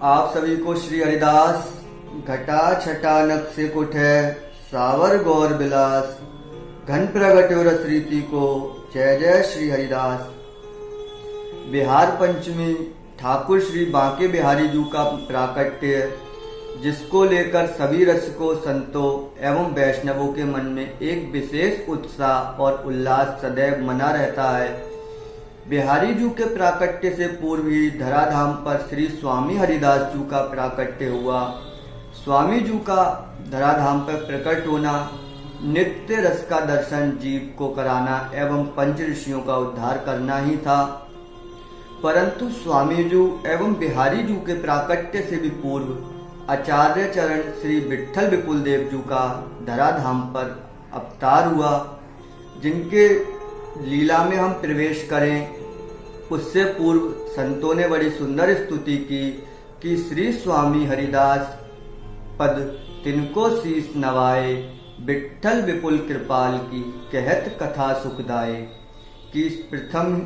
आप सभी को श्री हरिदास घटा छटानक से कुठे सावर गौर बिलास घन प्रगट्यो रस रीति को जय जय श्री हरिदास। बिहार पंचमी ठाकुर श्री बांके बिहारी जू का प्राकट्य, जिसको लेकर सभी रसिकों, संतों एवं वैष्णवों के मन में एक विशेष उत्साह और उल्लास सदैव मना रहता है। बिहारी जू के प्राकट्य से पूर्व ही धराधाम पर श्री स्वामी हरिदास जू का प्राकट्य हुआ। स्वामी जू का धराधाम पर प्रकट होना नित्य रस का दर्शन जीव को कराना एवं पंच ऋषियों का उद्धार करना ही था। परंतु स्वामी जू एवं बिहारी जू के प्राकट्य से भी पूर्व आचार्य चरण श्री विट्ठल विपुल देव जू का धराधाम पर अवतार हुआ, जिनके लीला में हम प्रवेश करें उससे पूर्व संतों ने बड़ी सुंदर स्तुति की कि श्री स्वामी हरिदास पद तिनको शीस नवाए, विट्ठल विपुल कृपाल की कहत कथा सुखदाए। कि प्रथम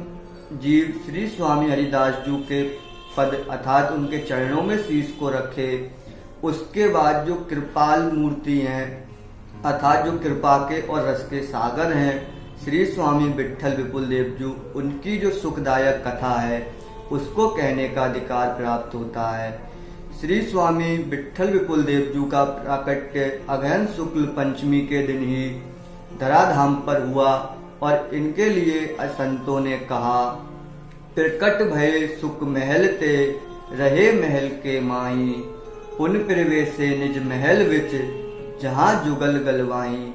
जीव श्री स्वामी हरिदास जू के पद अर्थात उनके चरणों में शीश को रखे, उसके बाद जो कृपाल मूर्ति हैं अर्थात जो कृपा के और रस के सागर हैं श्री स्वामी विट्ठल विपुल देव जू, उनकी जो सुखदायक कथा है उसको कहने का अधिकार प्राप्त होता है। श्री स्वामी विट्ठल विपुल देव जू का प्राकट्य अगहन शुक्ल पंचमी के दिन ही धराधाम पर हुआ और इनके लिए संतों ने कहा, प्रकट भय सुख महल ते रहे महल के माई, पुन प्रवेशे निज महल विच जहाँ जुगल गलवाई।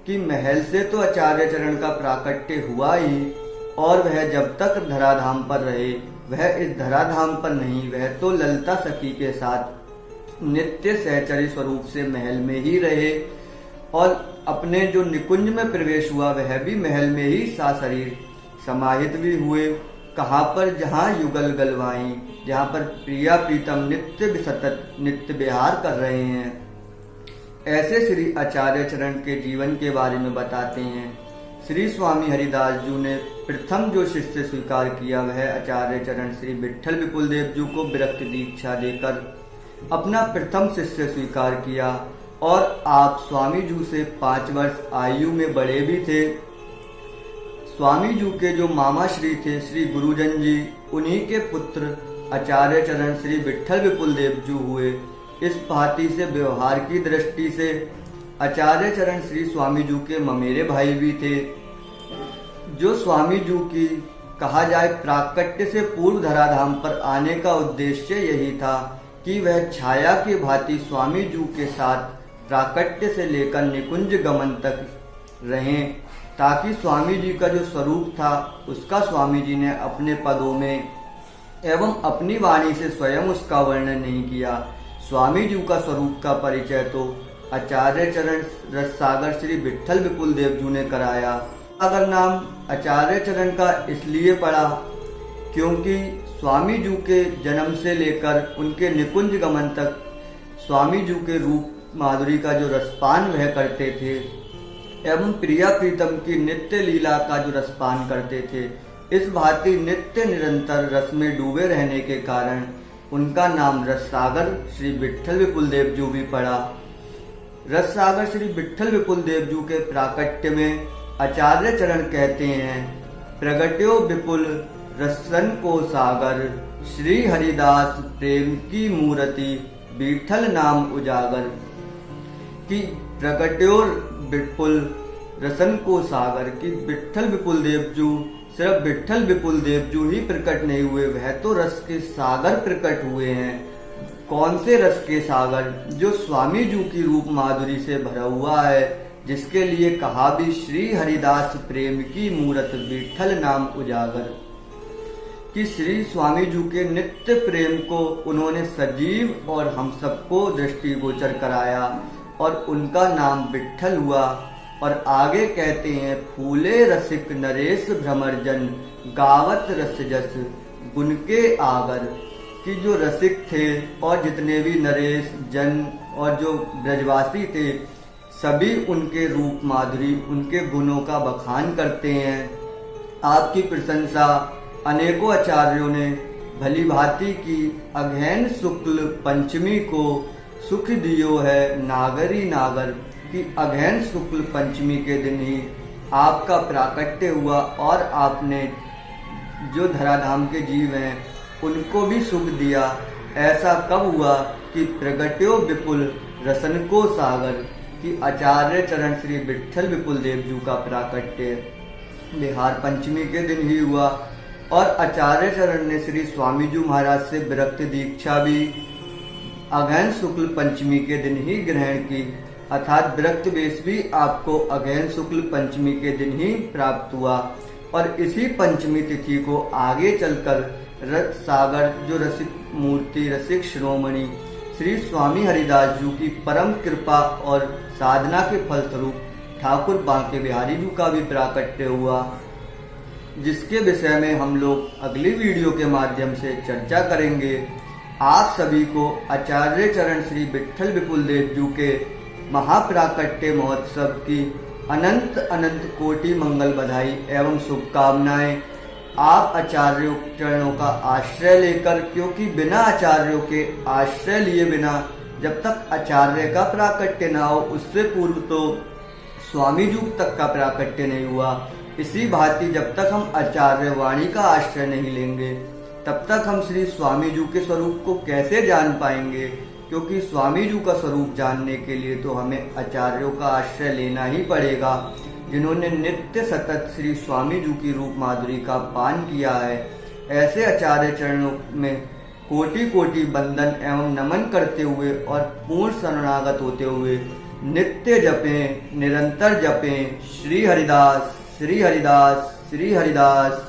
कि महल से तो आचार्य चरण का प्राकट्य हुआ ही, और वह जब तक धराधाम पर रहे वह इस धराधाम पर नहीं, वह तो ललिता सखी के साथ नित्य सहचरी स्वरूप से महल में ही रहे और अपने जो निकुंज में प्रवेश हुआ वह भी महल में ही साशरीर समाहित भी हुए। कहाँ पर? जहाँ युगल गलवाई, जहाँ पर प्रिया प्रीतम नित्य सतत नित्य विहार कर रहे हैं। ऐसे श्री आचार्य चरण के जीवन के बारे में बताते हैं। श्री स्वामी हरिदास जू ने प्रथम जो शिष्य स्वीकार किया वह आचार्य चरण श्री विट्ठल विपुल देव जू को विरक्त दीक्षा देकर अपना प्रथम शिष्य स्वीकार किया, और आप स्वामी जू से 5 वर्ष आयु में बड़े भी थे। स्वामी जू के जो मामा श्री थे श्री गुरुजन जी, उन्हीं के पुत्र आचार्य चरण श्री विट्ठल विपुल देव जू हुए। इस भांति से व्यवहार की दृष्टि से आचार्य चरण श्री स्वामी जू के ममेरे भाई भी थे। जो स्वामी जू की कहा जाए प्राकट्य से पूर्व धराधाम पर आने का उद्देश्य यही था कि वह छाया की भांति स्वामी जू के साथ प्राकट्य से लेकर निकुंज गमन तक रहें, ताकि स्वामी जी का जो स्वरूप था उसका स्वामी जी ने अपने पदों में एवं अपनी वाणी से स्वयं उसका वर्णन नहीं किया। स्वामी जी का स्वरूप का परिचय तो आचार्य चरण रस सागर श्री विट्ठल विपुल देव जू ने कराया। सागर नाम आचार्य चरण का इसलिए पड़ा क्योंकि स्वामी जू के जन्म से लेकर उनके निकुंज गमन तक स्वामी जू के रूप माधुरी का जो रसपान वह करते थे एवं प्रिया प्रीतम की नित्य लीला का जो रसपान करते थे, इस भांति नित्य निरंतर रस में डूबे रहने के कारण उनका नाम रस सागर श्री विट्ठल विपुल देव जू भी पड़ा। रस सागर श्री विट्ठल विपुल देव जू के प्राकट्य में आचार्य चरण कहते हैं, प्रगट्यो विपुल रसन को सागर, श्री हरिदास प्रेम की मूर्ति विट्ठल नाम उजागर। कि प्रगट्यो विपुल रसन को सागर, कि विट्ठल विपुल देव जू सिर्फ विट्ठल विपुल देव जू ही प्रकट नहीं हुए, वह तो रस के सागर प्रकट हुए हैं। कौन से रस के सागर? जो स्वामी जू की रूप माधुरी से भरा हुआ है, जिसके लिए कहा भी श्री हरिदास प्रेम की मूरत विट्ठल नाम उजागर। कि श्री स्वामी जू के नित्य प्रेम को उन्होंने सजीव और हम सबको दृष्टिगोचर कराया और उनका नाम विट्ठल हुआ। और आगे कहते हैं, फूले रसिक नरेश भ्रमरजन, गावत रस जस गुण के आगर। कि जो रसिक थे और जितने भी नरेश जन और जो ब्रजवासी थे, सभी उनके रूप माधुरी उनके गुणों का बखान करते हैं। आपकी प्रशंसा अनेकों आचार्यों ने भली भांति की अगहन शुक्ल पंचमी को सुख दियो है नागरी नागर की अगहन शुक्ल पंचमी के दिन ही आपका प्राकट्य हुआ और आपने जो धराधाम के जीव हैं उनको भी सुख दिया। ऐसा कब हुआ कि प्रगट्यो विपुल रसन को सागर कि आचार्य चरण श्री विट्ठल विपुल देव जी का प्राकट्य बिहार पंचमी के दिन ही हुआ और आचार्य चरण ने श्री स्वामी जी महाराज से विरक्त दीक्षा भी अगहन शुक्ल पंचमी के दिन ही ग्रहण की, अर्थात विरक्त वेश भी आपको अगहन शुक्ल पंचमी के दिन ही प्राप्त हुआ। और इसी पंचमी तिथि को आगे चलकर रस सागर जो रसिक मूर्ति रसिक शिरोमणि श्री स्वामी हरिदास जी की परम कृपा और साधना के फलस्वरूप ठाकुर बांके बिहारी जी का भी प्राकट्य हुआ, जिसके विषय में हम लोग अगली वीडियो के माध्यम से चर्चा करेंगे। आप सभी को आचार्य चरण श्री विट्ठल विपुल देव जी के महाप्राकट्य महोत्सव की अनंत अनंत कोटि मंगल बधाई एवं शुभकामनाएं। आप आचार्यों चरणों का आश्रय लेकर, क्योंकि बिना आचार्यों के आश्रय लिए बिना जब तक आचार्य का प्राकट्य ना हो, उससे पूर्व तो स्वामी जी तक का प्राकट्य नहीं हुआ। इसी भांति जब तक हम आचार्य वाणी का आश्रय नहीं लेंगे तब तक हम श्री स्वामी जी के स्वरूप को कैसे जान पाएंगे, क्योंकि स्वामी जी का स्वरूप जानने के लिए तो हमें आचार्यों का आश्रय लेना ही पड़ेगा, जिन्होंने नित्य सतत श्री स्वामी जी की रूप माधुरी का पान किया है। ऐसे आचार्य चरणों में कोटि कोटि बंदन एवं नमन करते हुए और पूर्ण शरणागत होते हुए नित्य जपें, निरंतर जपें श्री हरिदास श्री हरिदास श्री हरिदास।